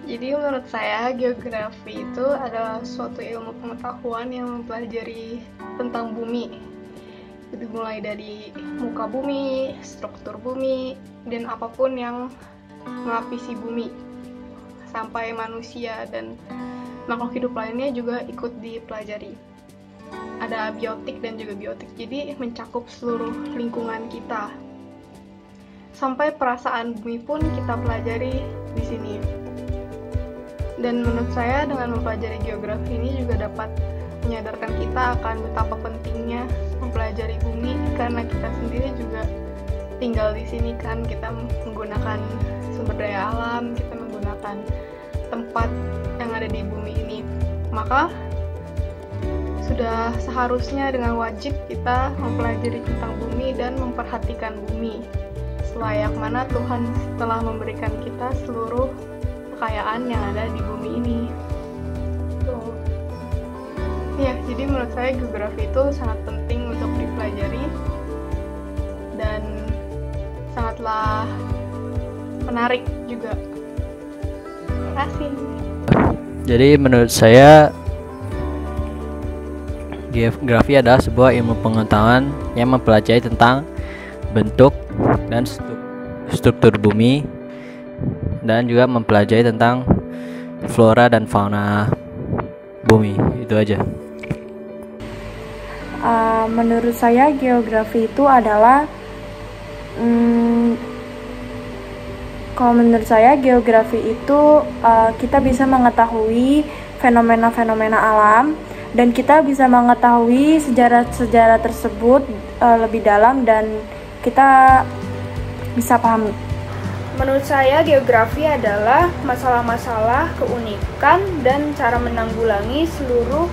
Jadi menurut saya geografi itu adalah suatu ilmu pengetahuan yang mempelajari tentang bumi. Mulai dari muka bumi, struktur bumi, dan apapun yang melapisi bumi. Sampai manusia dan makhluk hidup lainnya juga ikut dipelajari. Ada biotik dan juga biotik, jadi mencakup seluruh lingkungan kita. Sampai perasaan bumi pun kita pelajari di sini. Dan menurut saya dengan mempelajari geografi ini juga dapat menyadarkan kita akan betapa pentingnya mempelajari bumi, karena kita sendiri juga tinggal di sini kan, kita menggunakan sumber daya alam, kita menggunakan tempat yang ada di bumi ini. Maka sudah seharusnya dengan wajib kita mempelajari tentang bumi dan memperhatikan bumi selayak mana Tuhan telah memberikan kita seluruh kekayaan yang ada di bumi ini. Tuh. Ya, jadi menurut saya geografi itu sangat penting untuk dipelajari dan sangatlah menarik juga. Terima kasih. Jadi menurut saya geografi adalah sebuah ilmu pengetahuan yang mempelajari tentang bentuk dan struktur bumi, dan juga mempelajari tentang flora dan fauna bumi. Itu aja. Menurut saya geografi itu adalah kalau menurut saya geografi itu kita bisa mengetahui fenomena-fenomena alam, dan kita bisa mengetahui sejarah-sejarah tersebut lebih dalam dan kita bisa pahami. Menurut saya geografi adalah masalah-masalah, keunikan, dan cara menanggulangi seluruh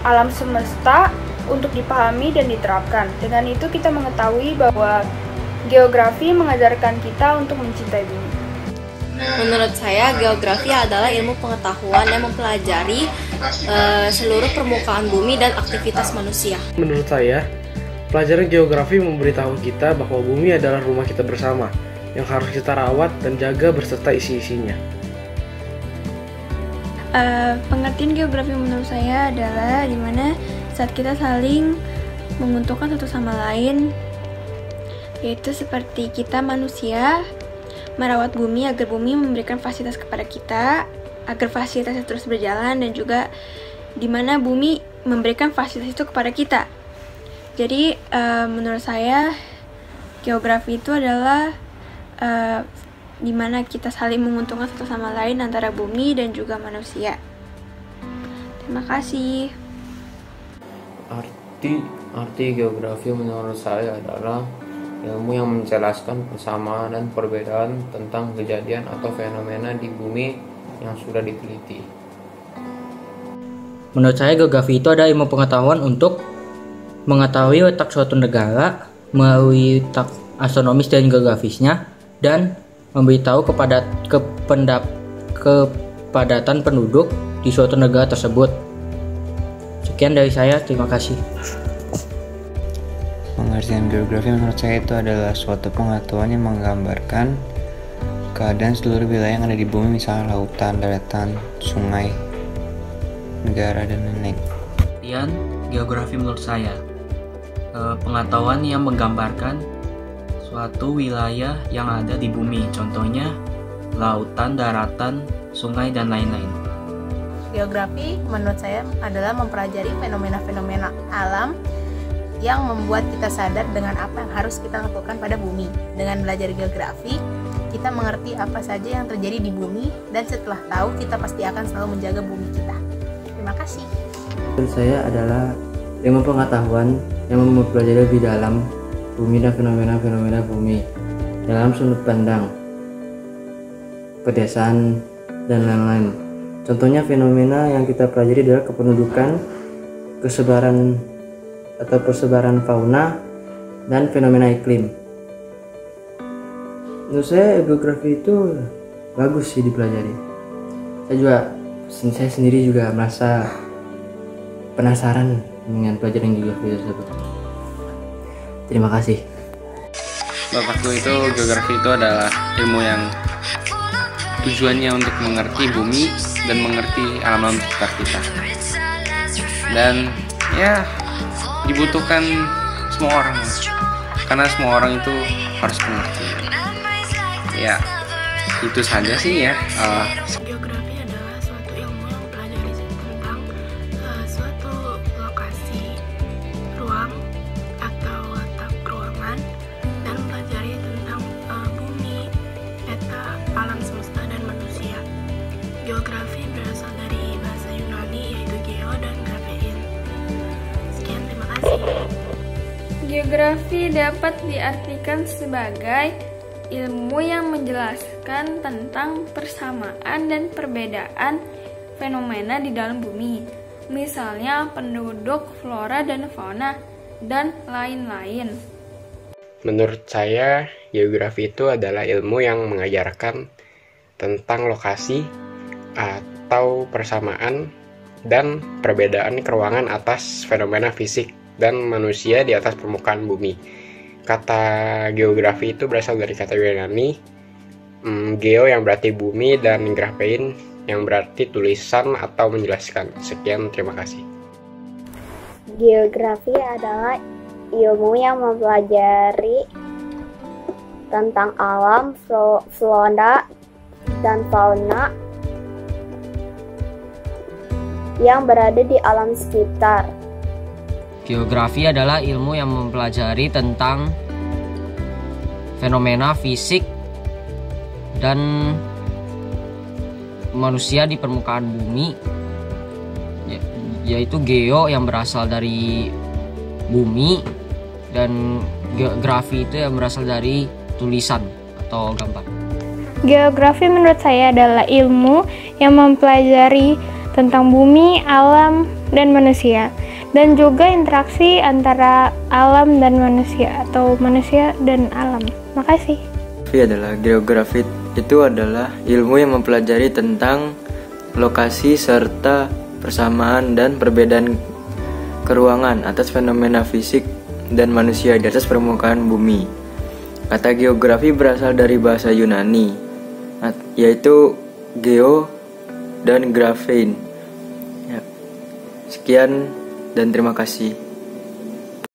alam semesta untuk dipahami dan diterapkan. Dengan itu kita mengetahui bahwa geografi mengajarkan kita untuk mencintai bumi. Menurut saya geografi adalah ilmu pengetahuan yang mempelajari seluruh permukaan bumi dan aktivitas manusia. Menurut saya, pelajaran geografi memberitahu kita bahwa bumi adalah rumah kita bersama, yang harus kita rawat dan jaga berserta isi-isinya. Pengertian geografi menurut saya adalah dimana saat kita saling menguntungkan satu sama lain, yaitu seperti kita manusia merawat bumi agar bumi memberikan fasilitas kepada kita, agar fasilitasnya terus berjalan, dan juga dimana bumi memberikan fasilitas itu kepada kita. Jadi menurut saya geografi itu adalah di mana kita saling menguntungkan satu sama lain antara bumi dan juga manusia. Terima kasih. Arti geografi menurut saya adalah ilmu yang menjelaskan persamaan dan perbedaan tentang kejadian atau fenomena di bumi yang sudah diteliti. Menurut saya geografi itu adalah ilmu pengetahuan untuk mengetahui letak suatu negara melalui letak astronomis dan geografisnya, dan memberitahu kepadatan penduduk di suatu negara tersebut. Sekian dari saya, terima kasih. Pengertian geografi menurut saya itu adalah suatu pengetahuan yang menggambarkan keadaan seluruh wilayah yang ada di bumi, misalnya lautan, daratan, sungai, negara, dan lain-lain. Pengertian geografi menurut saya pengetahuan yang menggambarkan suatu wilayah yang ada di bumi, contohnya lautan, daratan, sungai, dan lain-lain. Geografi menurut saya adalah mempelajari fenomena-fenomena alam yang membuat kita sadar dengan apa yang harus kita lakukan pada bumi. Dengan belajar geografi, kita mengerti apa saja yang terjadi di bumi, dan setelah tahu, kita pasti akan selalu menjaga bumi kita. Terima kasih. Menurut saya adalah ilmu pengetahuan yang mempelajari lebih dalam bumi dan fenomena-fenomena bumi dalam sudut pandang pedesaan dan lain-lain. Contohnya fenomena yang kita pelajari adalah kependudukan, kesebaran atau persebaran fauna, dan fenomena iklim. Menurut saya geografi itu bagus sih dipelajari. Saya sendiri juga merasa penasaran dengan pelajaran geografi tersebut. Terima kasih. Bapakku itu geografi itu adalah ilmu tujuannya untuk mengerti bumi dan mengerti alam sekitar kita. Dan ya dibutuhkan semua orang, karena semua orang itu harus mengerti. Ya itu saja sih ya. Geografi adalah suatu ilmu yang mempelajari tentang suatu lokasi, ruang atau letak ruangan, dan mempelajari tentang bumi, peta, alam semesta, dan manusia. Geografi berasal dari bahasa Yunani yaitu geo dan grafein. Sekian, terima kasih. Geografi dapat diartikan sebagai ilmu yang menjelaskan tentang persamaan dan perbedaan fenomena di dalam bumi, misalnya penduduk, flora dan fauna, dan lain-lain. Menurut saya, geografi itu adalah ilmu yang mengajarkan tentang lokasi atau persamaan dan perbedaan keruangan atas fenomena fisik dan manusia di atas permukaan bumi. Kata geografi itu berasal dari kata Yunani, geo yang berarti bumi dan grafein yang berarti tulisan atau menjelaskan. Sekian, terima kasih. Geografi adalah ilmu yang mempelajari tentang alam, flora, dan fauna yang berada di alam sekitar. Geografi adalah ilmu yang mempelajari tentang fenomena fisik dan manusia di permukaan bumi, yaitu geo yang berasal dari bumi dan geografi itu yang berasal dari tulisan atau gambar. Geografi menurut saya adalah ilmu yang mempelajari tentang bumi, alam, dan manusia, dan juga interaksi antara alam dan manusia atau manusia dan alam. Makasih. Geografi itu adalah ilmu yang mempelajari tentang lokasi serta persamaan dan perbedaan keruangan atas fenomena fisik dan manusia di atas permukaan bumi. Kata geografi berasal dari bahasa Yunani, yaitu geo dan grafein. Sekian dan terima kasih.